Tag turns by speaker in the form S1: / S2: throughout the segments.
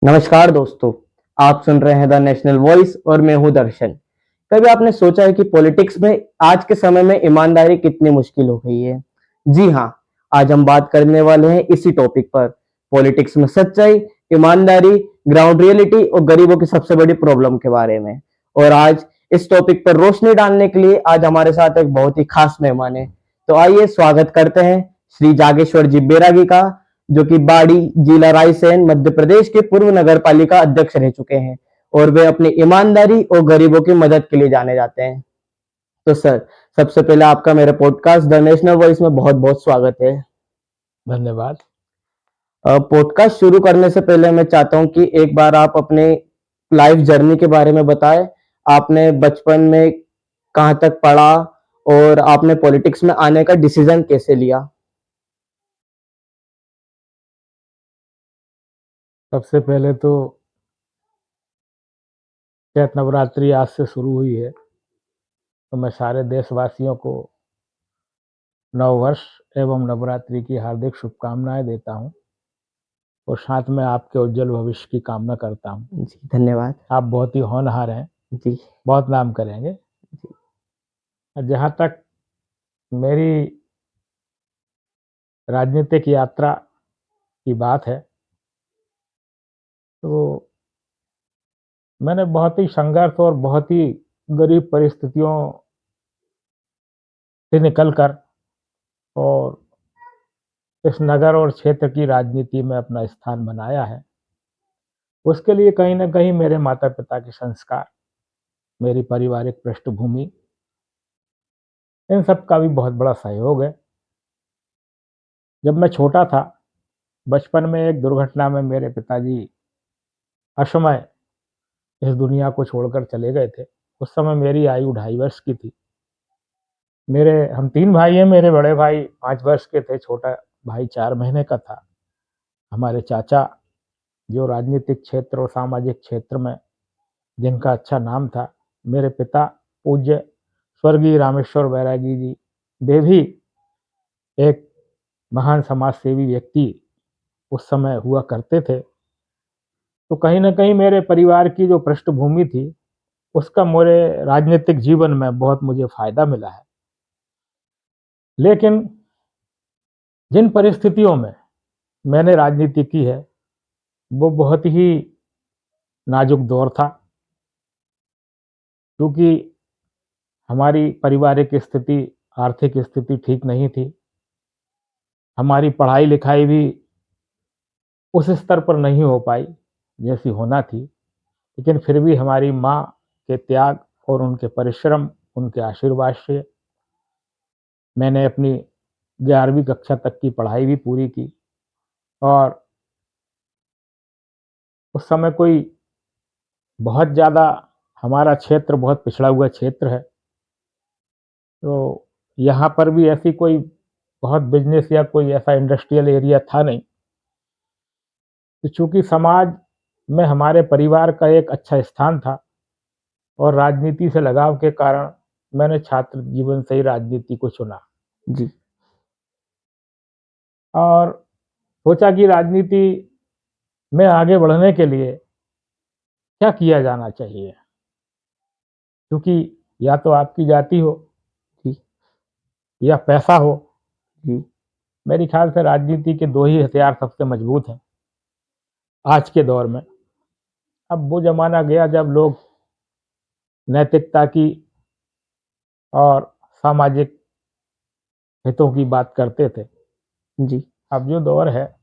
S1: नमस्कार दोस्तों, आप सुन रहे हैं द नेशनल वॉइस और मैं हूं दर्शन। कभी आपने सोचा है कि पॉलिटिक्स में आज के समय में ईमानदारी कितनी मुश्किल हो गई है? जी हाँ, आज हम बात करने वाले हैं इसी टॉपिक पर। पॉलिटिक्स में सच्चाई, ईमानदारी, ग्राउंड रियलिटी और गरीबों की सबसे बड़ी प्रॉब्लम के बारे में। और आज इस टॉपिक पर रोशनी डालने के लिए आज हमारे साथ एक बहुत ही खास मेहमान है। तो आइए स्वागत करते हैं श्री जागेश्वर जी बैरागी का, जो कि बाड़ी जिला रायसेन मध्य प्रदेश के पूर्व नगर पालिका अध्यक्ष रह चुके हैं और वे अपनी ईमानदारी और गरीबों की मदद के लिए जाने जाते हैं। तो सर, सबसे पहले आपका मेरे पॉडकास्ट द नेशनल वॉइस में बहुत बहुत स्वागत है।
S2: धन्यवाद।
S1: पॉडकास्ट शुरू करने से पहले मैं चाहता हूं कि एक बार आप अपने लाइफ जर्नी के बारे में बताएं। आपने बचपन में कहां तक पढ़ा और आपने पॉलिटिक्स में आने का डिसीजन कैसे लिया?
S2: सबसे पहले तो चैत नवरात्रि आज से शुरू हुई है, तो मैं सारे देशवासियों को नववर्ष एवं नवरात्रि की हार्दिक शुभकामनाएँ देता हूँ और साथ में आपके उज्ज्वल भविष्य की कामना करता हूँ।
S1: जी, धन्यवाद।
S2: आप बहुत ही होनहार हैं,
S1: जी।
S2: बहुत नाम करेंगे। और जहाँ तक मेरी राजनीतिक यात्रा की बात है, तो मैंने बहुत ही संघर्ष और बहुत ही गरीब परिस्थितियों से निकल कर और इस नगर और क्षेत्र की राजनीति में अपना स्थान बनाया है। उसके लिए कहीं न कहीं मेरे माता-पिता के संस्कार, मेरी पारिवारिक पृष्ठभूमि, इन सब का भी बहुत बड़ा सहयोग है। जब मैं छोटा था, बचपन में एक दुर्घटना में मेरे पिताजी असमय इस दुनिया को छोड़कर चले गए थे। उस समय मेरी आयु 2.5 वर्ष की थी। हम 3 भाई हैं, मेरे बड़े भाई 5 वर्ष के थे, छोटा भाई 4 महीने का था। हमारे चाचा जो राजनीतिक क्षेत्र और सामाजिक क्षेत्र में जिनका अच्छा नाम था, मेरे पिता पूज्य स्वर्गीय रामेश्वर बैरागी जी, वे भी एक महान समाज सेवी व्यक्ति उस समय हुआ करते थे। तो कहीं न कहीं मेरे परिवार की जो पृष्ठभूमि थी, उसका मेरे राजनीतिक जीवन में बहुत मुझे फ़ायदा मिला है। लेकिन जिन परिस्थितियों में मैंने राजनीति की है, वो बहुत ही नाज़ुक दौर था, क्योंकि हमारी पारिवारिक स्थिति, आर्थिक स्थिति ठीक नहीं थी। हमारी पढ़ाई-लिखाई भी उस स्तर पर नहीं हो पाई, जैसी होना थी। लेकिन फिर भी हमारी माँ के त्याग और उनके परिश्रम, उनके आशीर्वाद से मैंने अपनी 11वीं कक्षा तक की पढ़ाई भी पूरी की और उस समय कोई बहुत ज़्यादा हमारा क्षेत्र बहुत पिछड़ा हुआ क्षेत्र है, तो यहाँ पर भी ऐसी कोई बहुत बिज़नेस या कोई ऐसा इंडस्ट्रियल एरिया था नहीं। तो चूँकि समाज में हमारे परिवार का एक अच्छा स्थान था और राजनीति से लगाव के कारण मैंने छात्र जीवन से ही राजनीति को चुना
S1: जी।
S2: और सोचा कि राजनीति में आगे बढ़ने के लिए क्या किया जाना चाहिए? क्योंकि या तो आपकी जाति हो
S1: जी।
S2: या पैसा हो।
S1: जी।
S2: मेरे ख्याल से राजनीति के 2 ही हथियार सबसे मजबूत हैं आज के दौर में। अब वो ज़माना गया जब लोग नैतिकता की और सामाजिक हितों की बात करते थे।
S1: जी।
S2: अब जो दौर है,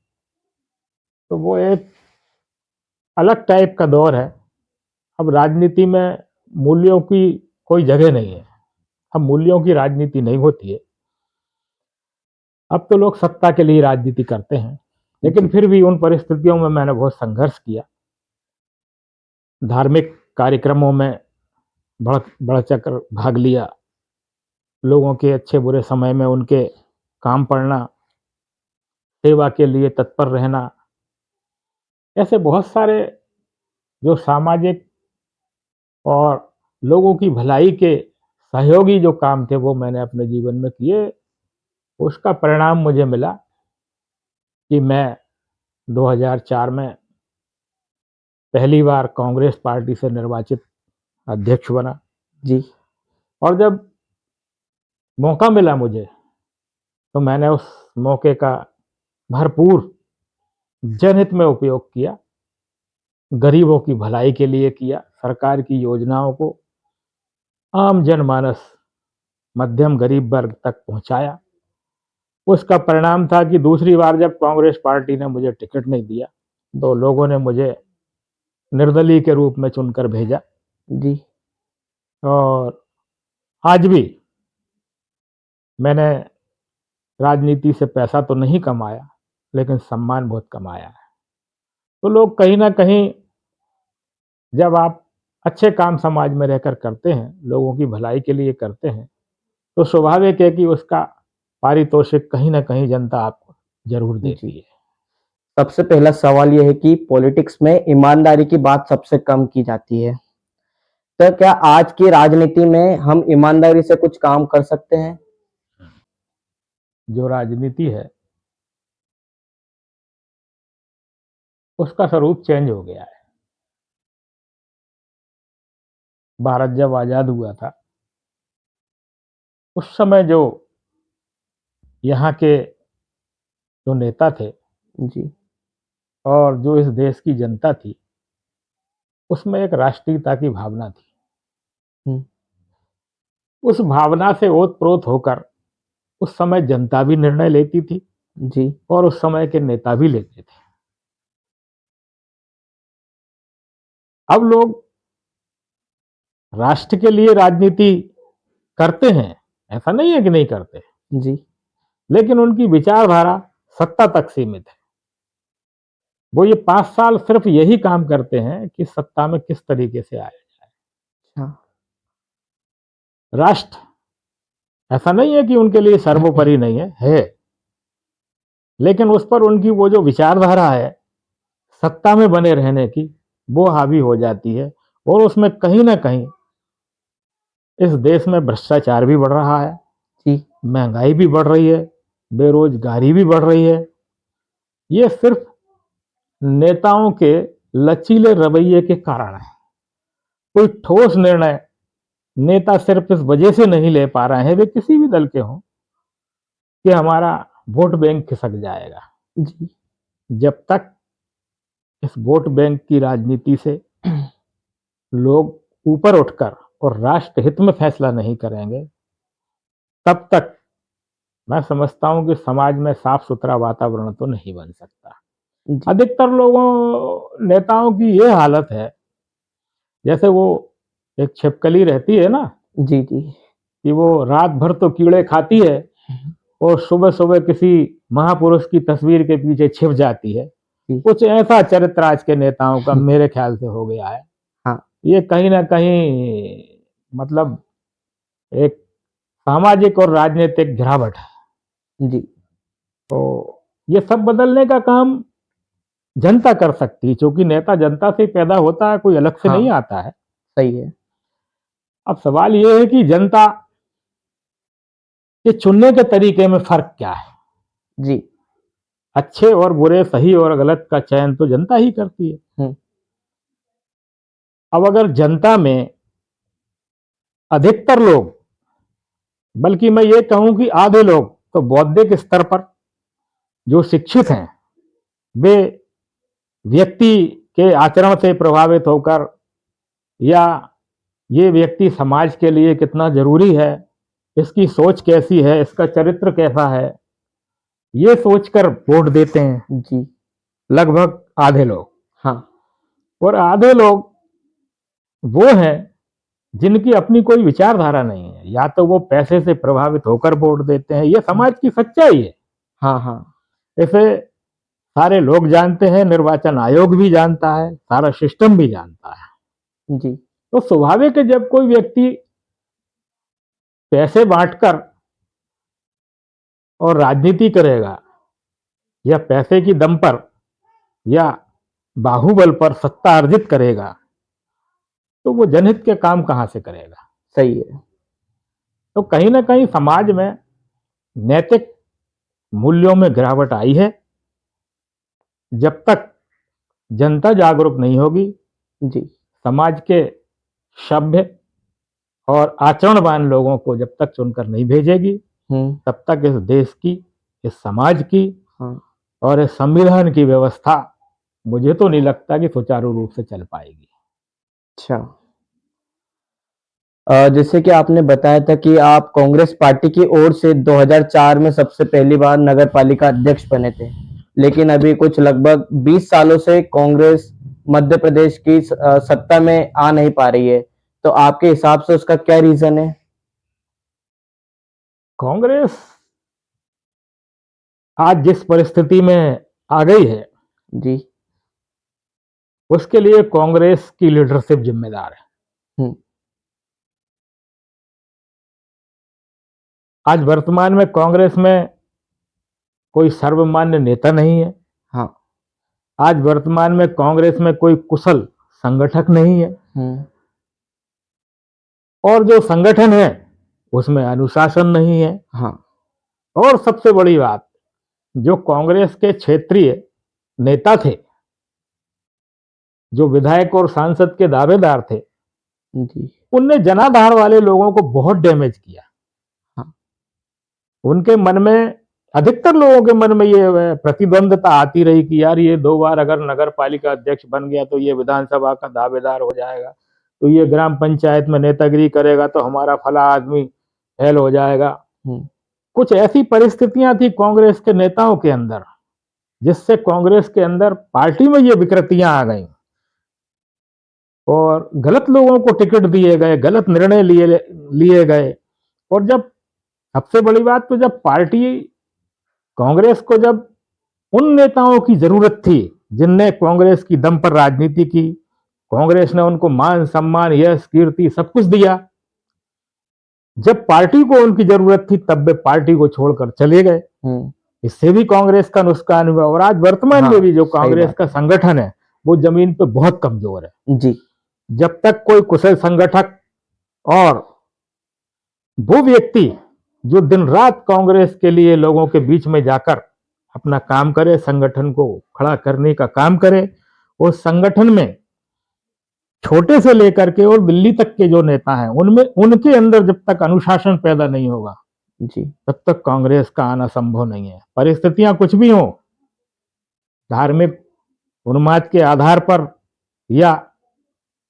S2: तो वो एक अलग टाइप का दौर है। अब राजनीति में मूल्यों की कोई जगह नहीं है। अब मूल्यों की राजनीति नहीं होती है। अब तो लोग सत्ता के लिए राजनीति करते हैं। लेकिन
S1: जी।
S2: फिर भी उन परिस्थितियों में मैंने बहुत संघर्ष किया। धार्मिक कार्यक्रमों में बढ़-चढ़ भाग लिया। लोगों के अच्छे-बुरे समय में उनके काम पड़ना, सेवा के लिए तत्पर रहना। ऐसे बहुत सारे जो सामाजिक और लोगों की भलाई के सहयोगी जो काम थे, वो मैंने अपने जीवन में किए। उसका परिणाम मुझे मिला कि मैं 2004 में पहली बार कांग्रेस पार्टी से निर्वाचित अध्यक्ष बना।
S1: जी,
S2: और जब मौका मिला मुझे, तो मैंने उस मौके का भरपूर जनहित में उपयोग किया, गरीबों की भलाई के लिए किया, सरकार की योजनाओं को आम जनमानस, मध्यम गरीब वर्ग तक पहुंचाया। उसका परिणाम था कि दूसरी बार जब कांग्रेस पार्टी ने मुझे टिकट नहीं दिया, तो लोगों ने मुझे निर्दलीय के रूप में चुनकर भेजा।
S1: जी,
S2: और आज भी मैंने राजनीति से पैसा तो नहीं कमाया, लेकिन सम्मान बहुत कमाया है। तो लोग कहीं ना कहीं, जब आप अच्छे काम समाज में रहकर करते हैं, लोगों की भलाई के लिए करते हैं, तो स्वाभाविक है कि उसका पारितोषिक कहीं ना कहीं जनता आपको जरूर देती
S1: जी।
S2: है।
S1: सबसे पहला सवाल ये है कि पॉलिटिक्स में ईमानदारी की बात सबसे कम की जाती है। तो क्या आज की राजनीति में हम ईमानदारी से कुछ काम कर सकते हैं?
S2: जो राजनीति है, उसका स्वरूप चेंज हो गया है। भारत जब आजाद हुआ था, उस समय जो यहाँ के जो नेता थे
S1: जी,
S2: और जो इस देश की जनता थी, उसमें एक राष्ट्रीयता की भावना थी।
S1: हुँ,
S2: उस भावना से ओत-प्रोत होकर उस समय जनता भी निर्णय लेती थी
S1: जी,
S2: और उस समय के नेता भी लेते थे। अब लोग राष्ट्र के लिए राजनीति करते हैं, ऐसा नहीं है कि नहीं करते,
S1: जी,
S2: लेकिन उनकी विचारधारा सत्ता तक सीमित है। वो ये 5 साल सिर्फ यही काम करते हैं कि सत्ता में किस तरीके से आया जाए।
S1: अच्छा,
S2: राष्ट्र ऐसा नहीं है कि उनके लिए सर्वोपरि नहीं है, लेकिन उस पर उनकी वो जो विचारधारा है, सत्ता में बने रहने की, वो हावी हो जाती है। और उसमें कहीं न कहीं इस देश में भ्रष्टाचार भी बढ़ रहा है,
S1: जी,
S2: महँगाई भी बढ़ रही है, बेरोज़गारी भी बढ़ रही है। ये सिर्फ नेताओं के लचीले रवैये के कारण है। कोई ठोस निर्णय नेता सिर्फ इस वजह से नहीं ले पा रहे हैं, वे किसी भी दल के हों, कि हमारा वोट बैंक खिसक जाएगा।
S1: जी,
S2: जब तक इस वोट बैंक की राजनीति से लोग ऊपर उठकर और राष्ट्र हित में फैसला नहीं करेंगे, तब तक मैं समझता हूं कि समाज में साफ सुथरा वातावरण तो नहीं बन सकता।
S1: जी,
S2: अधिकतर लोगों, नेताओं की ये हालत है, जैसे वो एक छिपकली रहती है ना,
S1: जी, जी,
S2: कि वो रात भर तो कीड़े खाती है और सुबह सुबह किसी महापुरुष की तस्वीर के पीछे छिप जाती है।
S1: जी,
S2: कुछ ऐसा चरित्र आज के नेताओं का मेरे ख्याल से हो गया है।
S1: हाँ,
S2: ये कहीं ना कहीं मतलब एक सामाजिक और राजनीतिक गिरावट है।
S1: जी,
S2: तो ये सब बदलने का काम जनता कर सकती है, क्योंकि नेता जनता से ही पैदा होता है, कोई अलग से नहीं
S1: हाँ,
S2: आता है।
S1: सही है।
S2: अब सवाल ये है कि जनता के चुनने के तरीके में फर्क क्या है।
S1: जी,
S2: अच्छे और बुरे, सही और गलत का चयन तो जनता ही करती है।
S1: हुँ,
S2: अब अगर जनता में अधिकतर लोग, बल्कि मैं ये कहूं कि आधे लोग तो बौद्धिक स्तर पर जो शिक्षित हैं, वे व्यक्ति के आचरण से प्रभावित होकर, या ये व्यक्ति समाज के लिए कितना जरूरी है, इसकी सोच कैसी है, इसका चरित्र कैसा है, ये सोचकर वोट देते हैं
S1: जी,
S2: लगभग आधे लोग।
S1: हाँ,
S2: और आधे लोग वो हैं जिनकी अपनी कोई विचारधारा नहीं है, या तो वो पैसे से प्रभावित होकर वोट देते हैं। ये
S1: हुँ,
S2: समाज की सच्चाई है।
S1: हाँ, हाँ,
S2: इसे सारे लोग जानते हैं, निर्वाचन आयोग भी जानता है, सारा सिस्टम भी जानता है।
S1: जी,
S2: तो स्वाभाविक है, जब कोई व्यक्ति पैसे बांटकर और राजनीति करेगा, या पैसे की दम पर या बाहुबल पर सत्ता अर्जित करेगा, तो वो जनहित के काम कहां से करेगा।
S1: सही है।
S2: तो कहीं ना कहीं समाज में नैतिक मूल्यों में गिरावट आई है। जब तक जनता जागरूक नहीं होगी,
S1: जी।
S2: समाज के सभ्य और आचरणवान लोगों को जब तक चुनकर नहीं भेजेगी, तब तक इस देश की, इस समाज की
S1: हाँ।
S2: और इस संविधान की व्यवस्था मुझे तो नहीं लगता कि सुचारू रूप से चल पाएगी।
S1: अच्छा। जैसे कि आपने बताया था कि आप कांग्रेस पार्टी की ओर से 2004 में सबसे पहली बार नगर पालिका अध्यक्ष बने थे, लेकिन अभी कुछ लगभग 20 सालों से कांग्रेस मध्य प्रदेश की सत्ता में आ नहीं पा रही है। तो आपके हिसाब से उसका क्या रीजन है?
S2: कांग्रेस आज जिस परिस्थिति में आ गई है,
S1: जी।
S2: उसके लिए कांग्रेस की लीडरशिप जिम्मेदार है।
S1: हम्म।
S2: आज वर्तमान में कांग्रेस में कोई सर्वमान्य नेता नहीं है।
S1: हाँ।
S2: आज वर्तमान में कांग्रेस में कोई कुशल संगठक नहीं है, और जो संगठन है उसमें अनुशासन नहीं है।
S1: हाँ।
S2: और सबसे बड़ी बात, जो कांग्रेस के क्षेत्रीय नेता थे, जो विधायक और सांसद के दावेदार थे,
S1: जी।
S2: उनने जनाधार वाले लोगों को बहुत डैमेज किया।
S1: हाँ।
S2: उनके मन में, अधिकतर लोगों के मन में ये प्रतिद्वंदता आती रही कि यार ये 2 बार अगर नगर पालिका अध्यक्ष बन गया तो ये विधानसभा का दावेदार हो जाएगा, तो ये ग्राम पंचायत में नेतागिरी करेगा तो हमारा फला आदमी फेल हो जाएगा। कुछ ऐसी परिस्थितियां थी कांग्रेस के नेताओं के अंदर, जिससे कांग्रेस के अंदर पार्टी में ये विकृतियां आ गई और गलत लोगों को टिकट दिए गए, गलत निर्णय लिए गए। और जब, सबसे बड़ी बात तो, जब पार्टी, कांग्रेस को जब उन नेताओं की जरूरत थी जिनने कांग्रेस की दम पर राजनीति की, कांग्रेस ने उनको मान सम्मान, यश, कीर्ति सब कुछ दिया, जब पार्टी को उनकी जरूरत थी तब वे पार्टी को छोड़कर चले गए। इससे भी कांग्रेस का नुकसान हुआ। और आज वर्तमान में भी जो कांग्रेस का संगठन है वो जमीन पे बहुत कमजोर है।
S1: जी।
S2: जब तक कोई कुशल संगठक और वो व्यक्ति जो दिन रात कांग्रेस के लिए लोगों के बीच में जाकर अपना काम करे, संगठन को खड़ा करने का काम करे, और संगठन में छोटे से लेकर के और दिल्ली तक के जो नेता हैं उनमें, उनके अंदर जब तक अनुशासन पैदा नहीं होगा
S1: जी,
S2: तब तक कांग्रेस का आना संभव नहीं है। परिस्थितियां कुछ भी हो, धार्मिक उन्माद के आधार पर या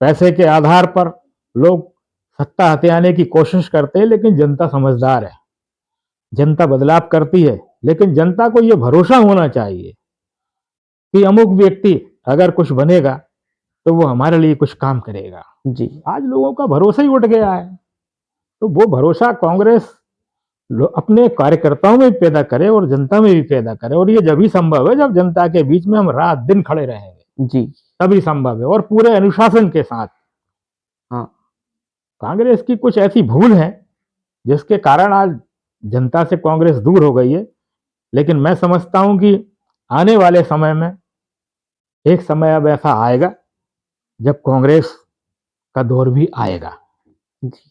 S2: पैसे के आधार पर लोग सत्ता हथियाने की कोशिश करते हैं, लेकिन जनता समझदार है, जनता बदलाव करती है। लेकिन जनता को यह भरोसा होना चाहिए कि अमुक व्यक्ति अगर कुछ बनेगा तो वो हमारे लिए कुछ काम करेगा।
S1: जी।
S2: आज लोगों का भरोसा ही उठ गया है, तो वो भरोसा कांग्रेस अपने कार्यकर्ताओं में भी पैदा करे और जनता में भी पैदा करे, और ये जब ही संभव है जब जनता के बीच में हम रात दिन खड़े रहेंगे,
S1: जी।
S2: तभी संभव है, और पूरे अनुशासन के साथ।
S1: हाँ।
S2: कांग्रेस की कुछ ऐसी भूल है जिसके कारण आज जनता से कांग्रेस दूर हो गई है, लेकिन मैं समझता हूं कि आने वाले समय में एक समय अब ऐसा आएगा जब कांग्रेस का दौर भी आएगा।
S1: जी।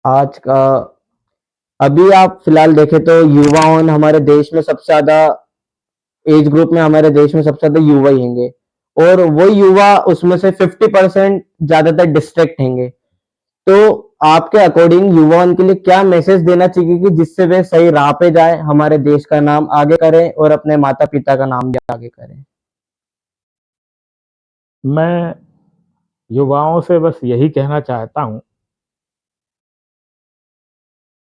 S1: आज का, अभी आप फिलहाल देखें तो युवाओं हमारे देश में सबसे ज्यादा, एज ग्रुप में हमारे देश में सबसे ज्यादा युवा ही होंगे, और वो युवा उसमें से 50% ज्यादातर डिस्ट्रैक्ट होंगे। तो आपके अकॉर्डिंग युवाओं के लिए क्या मैसेज देना चाहिए कि जिससे वे सही राह पे जाए, हमारे देश का नाम आगे करें और अपने माता पिता का नाम भी आगे करें?
S2: मैं युवाओं से बस यही कहना चाहता हूं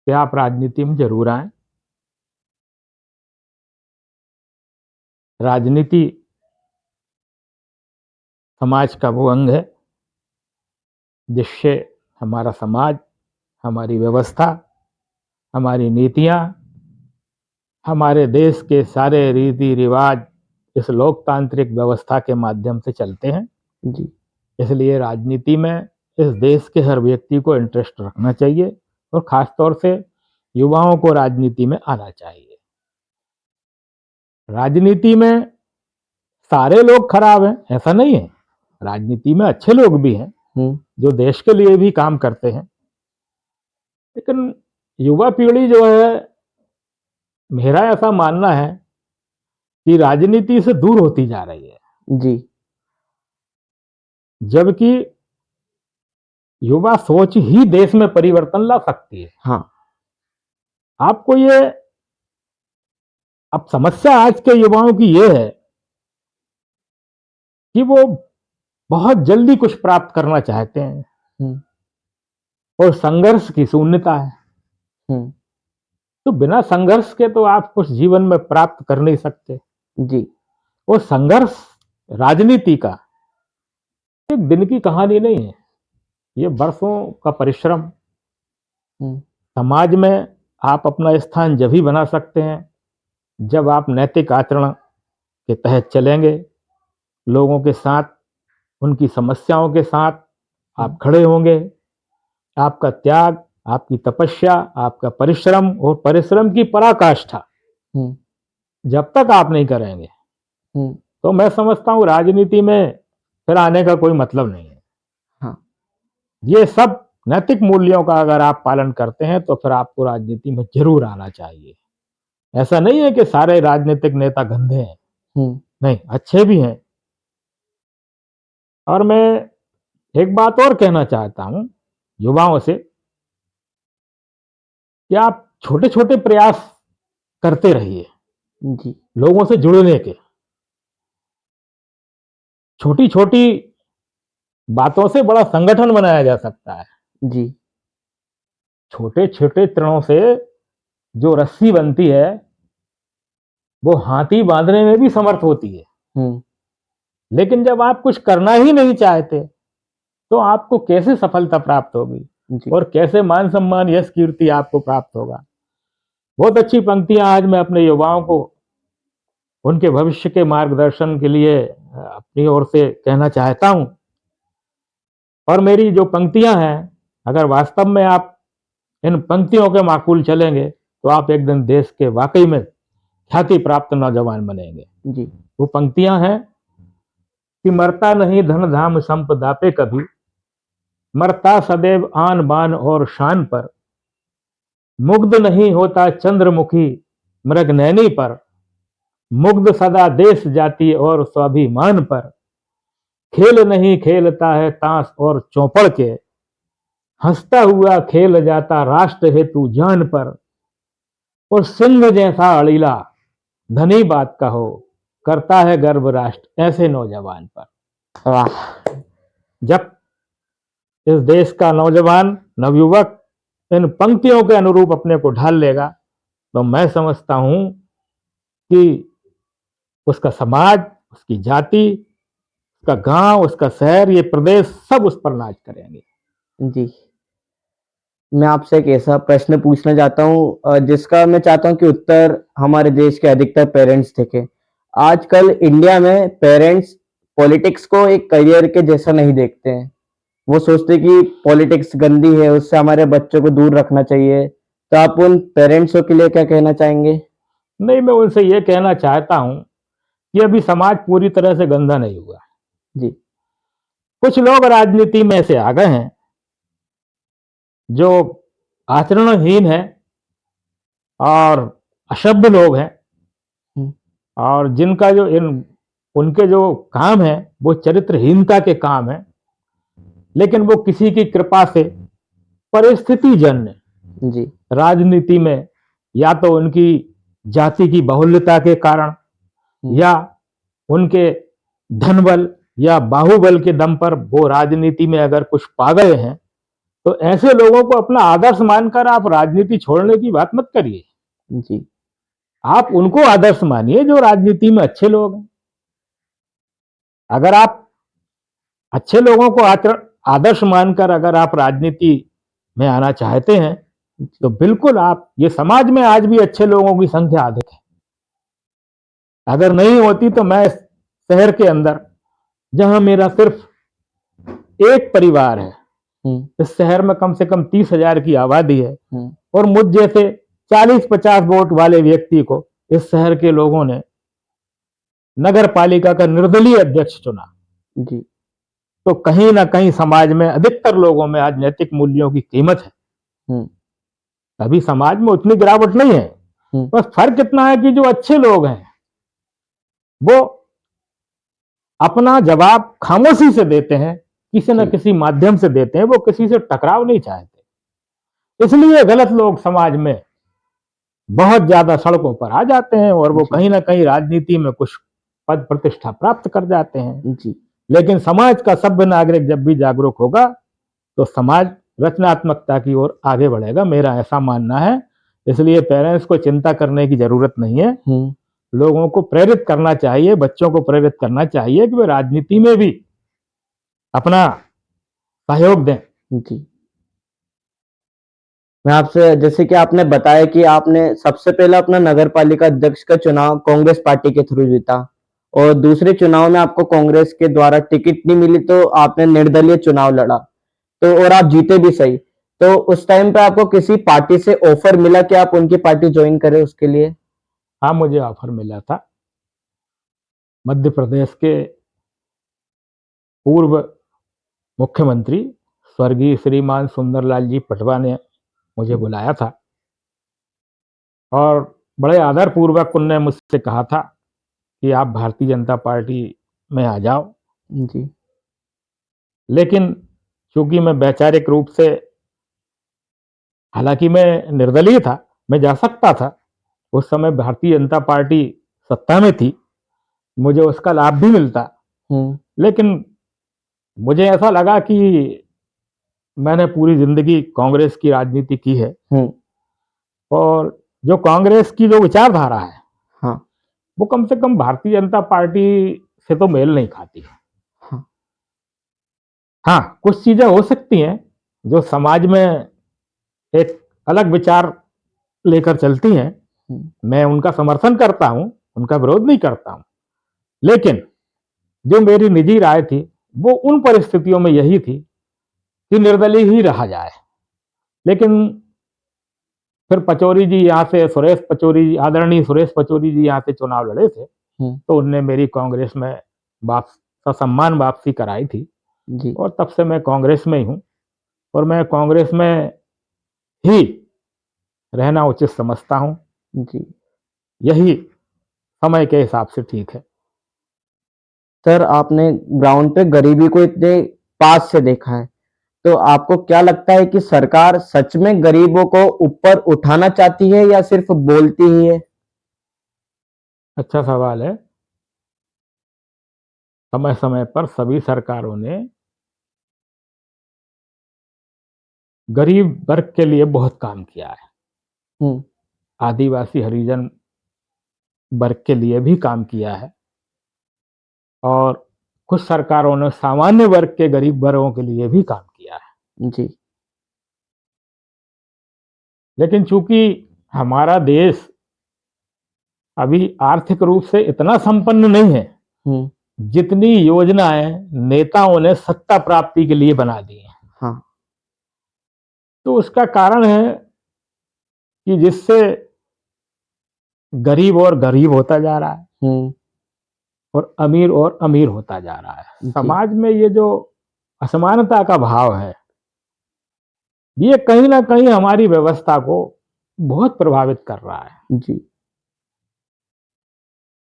S2: कि आप राजनीति में जरूर आए। राजनीति समाज का वो अंग है जिससे हमारा समाज, हमारी व्यवस्था, हमारी नीतियां, हमारे देश के सारे रीति रिवाज इस लोकतांत्रिक व्यवस्था के माध्यम से चलते हैं।
S1: जी।
S2: इसलिए राजनीति में इस देश के हर व्यक्ति को इंटरेस्ट रखना चाहिए, और खास तौर से युवाओं को राजनीति में आना चाहिए। राजनीति में सारे लोग खराब हैं ऐसा नहीं है, राजनीति में अच्छे लोग भी हैं जो देश के लिए भी काम करते हैं, लेकिन युवा पीढ़ी जो है, मेरा ऐसा मानना है कि राजनीति से दूर होती जा रही है।
S1: जी।
S2: जबकि युवा सोच ही देश में परिवर्तन ला सकती है।
S1: हाँ।
S2: आपको ये, अब समस्या आज के युवाओं की ये है कि वो बहुत जल्दी कुछ प्राप्त करना चाहते हैं
S1: हम्म,
S2: और संघर्ष की शून्यता है।
S1: हम्म,
S2: तो बिना संघर्ष के तो आप कुछ जीवन में प्राप्त कर नहीं सकते।
S1: जी।
S2: वो संघर्ष राजनीति का एक दिन की कहानी नहीं है, ये वर्षों का परिश्रम।
S1: हम्म,
S2: समाज में आप अपना स्थान जब ही बना सकते हैं जब आप नैतिक आचरण के तहत चलेंगे, लोगों के साथ, उनकी समस्याओं के साथ आप खड़े होंगे। आपका त्याग, आपकी तपस्या, आपका परिश्रम और परिश्रम की पराकाष्ठा
S1: हम्म,
S2: जब तक आप नहीं करेंगे
S1: हम्म,
S2: तो मैं समझता हूं राजनीति में फिर आने का कोई मतलब नहीं है।
S1: हाँ।
S2: ये सब नैतिक मूल्यों का अगर आप पालन करते हैं तो फिर आपको राजनीति में जरूर आना चाहिए। ऐसा नहीं है कि सारे राजनीतिक नेता गंदे हैं, नहीं, अच्छे भी हैं। और मैं एक बात और कहना चाहता हूं युवाओं से कि आप छोटे छोटे प्रयास करते रहिए
S1: जी।
S2: लोगों से जुड़ने के। छोटी छोटी बातों से बड़ा संगठन बनाया जा सकता है।
S1: जी।
S2: छोटे छोटे तृणों से जो रस्सी बनती है वो हाथी बांधने में भी समर्थ होती है।
S1: हम्म,
S2: लेकिन जब आप कुछ करना ही नहीं चाहते तो आपको कैसे सफलता प्राप्त होगी
S1: जी।
S2: और कैसे मान सम्मान, यश, कीर्ति आपको प्राप्त होगा। बहुत अच्छी पंक्तियां आज मैं अपने युवाओं को उनके भविष्य के मार्गदर्शन के लिए अपनी ओर से कहना चाहता हूं। और मेरी जो पंक्तियां हैं, अगर वास्तव में आप इन पंक्तियों के माकूल चलेंगे तो आप एक दिन देश के वाकई में ख्याति प्राप्त नौजवान बनेंगे।
S1: जी।
S2: वो पंक्तियां हैं कि मरता नहीं धन धाम संपदा पे कभी, मरता सदैव आन बान और शान पर, मुग्ध नहीं होता चंद्रमुखी मृगनयनी पर, मुग्ध सदा देश जाति और स्वाभिमान पर, खेल नहीं खेलता है ताश और चौपड़ के, हंसता हुआ खेल जाता राष्ट्र हेतु जान पर, और सिंह जैसा अड़ीला धनी बात का हो, करता है गर्व राष्ट्र ऐसे नौजवान पर।
S1: वाह।
S2: जब इस देश का नौजवान, नवयुवक इन पंक्तियों के अनुरूप अपने को ढाल लेगा तो मैं समझता हूं कि उसका समाज, उसकी जाति, उसका गांव, उसका शहर, ये प्रदेश सब उस पर नाच करेंगे।
S1: जी। मैं आपसे एक ऐसा प्रश्न पूछना चाहता हूँ जिसका मैं चाहता हूँ कि उत्तर हमारे देश के अधिकतर पेरेंट्स देखें। आजकल इंडिया में पेरेंट्स पॉलिटिक्स को एक करियर के जैसा नहीं देखते हैं। वो सोचते हैं कि पॉलिटिक्स गंदी है, उससे हमारे बच्चों को दूर रखना चाहिए। तो आप उन पेरेंट्सों के लिए क्या कहना चाहेंगे?
S2: नहीं, मैं उनसे ये कहना चाहता हूं कि अभी समाज पूरी तरह से गंदा नहीं हुआ।
S1: जी।
S2: कुछ लोग राजनीति में से आ गए हैं जो आचरणहीन है और अशुद्ध लोग हैं,
S1: हम्म,
S2: और जिनका जो उनके जो काम है वो चरित्रहीनता के काम है। लेकिन वो किसी की कृपा से परिस्थिति जन्य
S1: जी।
S2: राजनीति में, या तो उनकी जाति की बाहुल्यता के कारण या उनके धनबल या बाहुबल के दम पर वो राजनीति में अगर कुछ पा गए हैं तो ऐसे लोगों को अपना आदर्श मानकर आप राजनीति छोड़ने की बात मत करिए।
S1: जी।
S2: आप उनको आदर्श मानिए जो राजनीति में अच्छे लोग हैं। अगर आप अच्छे लोगों को आदर्श मानकर अगर आप राजनीति में आना चाहते हैं तो बिल्कुल आप, ये समाज में आज भी अच्छे लोगों की संख्या अधिक है। अगर नहीं होती तो मैं शहर के अंदर, जहां मेरा सिर्फ एक परिवार है, इस शहर में कम से कम 30,000 की आबादी है, और मुझ जैसे 40-50 वोट वाले व्यक्ति को इस शहर के लोगों ने नगर पालिका का निर्दलीय अध्यक्ष चुना।
S1: जी।
S2: तो कहीं ना कहीं समाज में अधिकतर लोगों में आज नैतिक मूल्यों की कीमत है। अभी समाज में उतनी गिरावट नहीं है, बस फर्क इतना है कि जो अच्छे लोग हैं वो अपना जवाब खामोशी से देते हैं किसी न
S1: जी,
S2: किसी माध्यम से देते हैं, वो किसी से टकराव नहीं चाहते। इसलिए गलत लोग समाज में बहुत ज्यादा सड़कों पर आ जाते हैं और वो
S1: जी,
S2: कहीं ना कहीं राजनीति में कुछ पद प्रतिष्ठा प्राप्त कर जाते हैं।
S1: जी,
S2: लेकिन समाज का सभ्य नागरिक जब भी जागरूक होगा तो समाज रचनात्मकता की ओर आगे बढ़ेगा, मेरा ऐसा मानना है। इसलिए पेरेंट्स को चिंता करने की जरूरत नहीं है।
S1: हुँ,
S2: लोगों को प्रेरित करना चाहिए, बच्चों को प्रेरित करना चाहिए कि वे राजनीति में भी अपना सहयोग दें।
S1: जी। मैं आपसे जैसे कि आपने बताया कि आपने सबसे पहले अपना नगर पालिका अध्यक्ष का चुनाव कांग्रेस पार्टी के थ्रू जीता और दूसरे चुनाव में आपको कांग्रेस के द्वारा टिकट नहीं मिली तो आपने निर्दलीय चुनाव लड़ा तो और आप जीते भी सही। तो उस टाइम पे आपको किसी पार्टी से ऑफर मिला कि आप उनकी पार्टी ज्वाइन करें उसके लिए?
S2: हाँ, मुझे ऑफर मिला था। मध्य प्रदेश के पूर्व मुख्यमंत्री स्वर्गीय श्रीमान सुंदरलाल जी पटवा ने मुझे
S1: जी,
S2: बुलाया था और बड़े आदर पूर्वक उनने मुझसे कहा था कि आप भारतीय जनता पार्टी में आ जाओ।
S1: जी,
S2: लेकिन चूंकि मैं वैचारिक रूप से, हालांकि मैं निर्दलीय था, मैं जा सकता था। उस समय भारतीय जनता पार्टी सत्ता में थी, मुझे उसका लाभ भी मिलता।
S1: हुँ,
S2: लेकिन मुझे ऐसा लगा कि मैंने पूरी जिंदगी कांग्रेस की राजनीति की है
S1: हुँ,
S2: और जो कांग्रेस की जो विचारधारा है
S1: हाँ,
S2: वो कम से कम भारतीय जनता पार्टी से तो मेल नहीं खाती है।
S1: हाँ,
S2: हाँ, कुछ चीजें हो सकती हैं जो समाज में एक अलग विचार लेकर चलती हैं,
S1: हुँ,
S2: मैं उनका समर्थन करता हूं, उनका विरोध नहीं करता हूं। लेकिन जो मेरी निजी राय थी वो उन परिस्थितियों में यही थी कि निर्दलीय ही रहा जाए। लेकिन फिर पचौरी जी यहाँ से, सुरेश पचौरी, आदरणीय सुरेश पचौरी जी यहाँ से चुनाव लड़े थे,
S1: हुँ,
S2: तो उनने मेरी कांग्रेस में वापस ससम्मान वापसी कराई थी
S1: जी,
S2: और तब से मैं कांग्रेस में ही हूँ और मैं कांग्रेस में ही रहना उचित समझता हूँ।
S1: जी।
S2: यही समय के हिसाब से ठीक है।
S1: सर आपने ग्राउंड पे गरीबी को इतने पास से देखा है, तो आपको क्या लगता है कि सरकार सच में गरीबों को ऊपर उठाना चाहती है या सिर्फ बोलती ही है?
S2: अच्छा सवाल है। समय समय पर सभी सरकारों ने गरीब वर्ग के लिए बहुत काम किया है।
S1: हुँ,
S2: आदिवासी हरिजन वर्ग के लिए भी काम किया है और कुछ सरकारों ने सामान्य वर्ग के गरीब वर्गों के लिए भी काम किया है।
S1: जी,
S2: लेकिन चूंकि हमारा देश अभी आर्थिक रूप से इतना संपन्न नहीं है
S1: हुँ,
S2: जितनी योजनाएं नेताओं ने सत्ता प्राप्ति के लिए बना दी हैं।
S1: हाँ,
S2: तो उसका कारण है कि जिससे गरीब और गरीब होता जा रहा है
S1: हुँ,
S2: और अमीर होता जा रहा है।
S1: जी,
S2: समाज में ये जो असमानता का भाव है, ये कहीं ना कहीं हमारी व्यवस्था को बहुत प्रभावित कर रहा है।
S1: जी,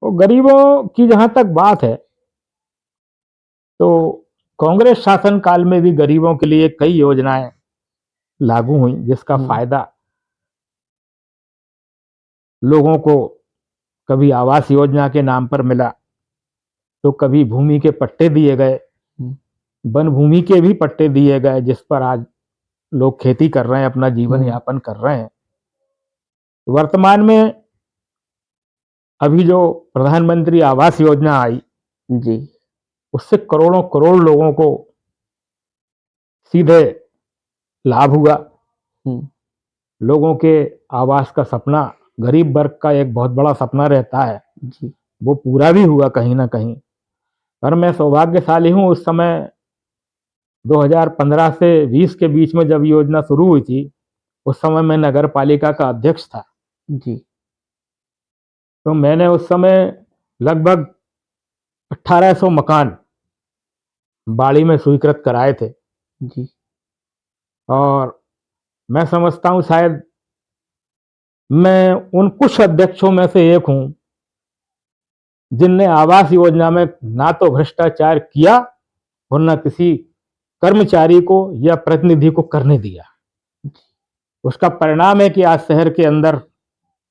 S2: तो गरीबों की जहां तक बात है, तो कांग्रेस शासन काल में भी गरीबों के लिए कई योजनाएं लागू हुई जिसका
S1: हुँ,
S2: फायदा लोगों को कभी आवास योजना के नाम पर मिला, तो कभी भूमि के पट्टे दिए गए,
S1: हुँ,
S2: वन भूमि के भी पट्टे दिए गए जिस पर आज लोग खेती कर रहे हैं, अपना जीवन
S1: हुँ,
S2: यापन कर रहे हैं। वर्तमान में अभी जो प्रधानमंत्री आवास योजना आई,
S1: जी,
S2: उससे करोड़ों करोड़ लोगों को सीधे लाभ हुआ।
S1: हुँ,
S2: लोगों के आवास का सपना, गरीब वर्ग का एक बहुत बड़ा सपना रहता है,
S1: जी,
S2: वो पूरा भी हुआ कहीं ना कहीं। पर मैं सौभाग्यशाली हूं, उस समय 2015 से 20 के बीच में जब योजना शुरू हुई थी, उस समय मैं नगर पालिका का अध्यक्ष था।
S1: जी,
S2: तो मैंने उस समय लगभग 1800 मकान बाड़ी में स्वीकृत कराए थे
S1: जी,
S2: और मैं समझता हूं शायद मैं उन कुछ अध्यक्षों में से एक हूं जिनने आवास योजना में ना तो भ्रष्टाचार किया और न किसी कर्मचारी को या प्रतिनिधि को करने दिया। उसका परिणाम है कि आज शहर के अंदर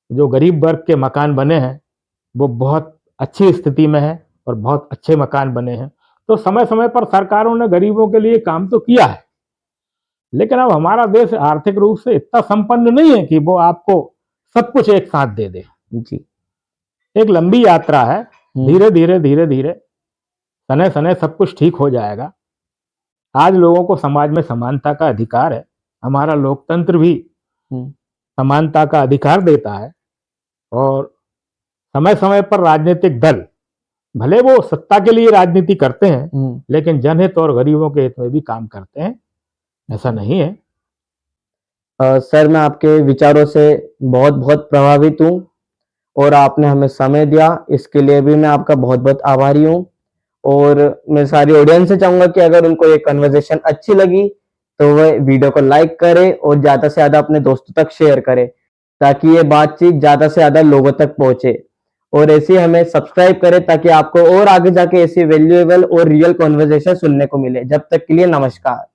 S2: जो गरीब वर्ग के मकान बने हैं वो बहुत अच्छी स्थिति में है और बहुत अच्छे मकान बने हैं। तो समय समय पर सरकारों ने गरीबों के लिए काम तो किया है, लेकिन अब हमारा देश आर्थिक रूप से इतना संपन्न नहीं है कि वो आपको सब कुछ एक साथ दे दे।
S1: जी।
S2: एक लंबी यात्रा है, धीरे धीरे सने सने सब कुछ ठीक हो जाएगा। आज लोगों को समाज में समानता का अधिकार है, हमारा लोकतंत्र भी समानता का अधिकार देता है, और समय समय पर राजनीतिक दल भले वो सत्ता के लिए राजनीति करते हैं, लेकिन जनहित और गरीबों के हित में भी काम करते हैं, ऐसा नहीं है।
S1: सर, मैं आपके विचारों से बहुत बहुत प्रभावित हूँ और आपने हमें समय दिया, इसके लिए भी मैं आपका बहुत बहुत आभारी हूँ। और मैं सारी ऑडियंस से चाहूंगा कि अगर उनको ये कन्वर्सेशन अच्छी लगी तो वह वीडियो को लाइक करे और ज्यादा से ज्यादा अपने दोस्तों तक शेयर करे, ताकि ये बातचीत ज्यादा से ज्यादा लोगों तक पहुंचे। और ऐसे ही हमें सब्सक्राइब करें ताकि आपको और आगे जाके ऐसी वैल्यूएबल और रियल कन्वर्सेशन सुनने को मिले। जब तक के लिए नमस्कार।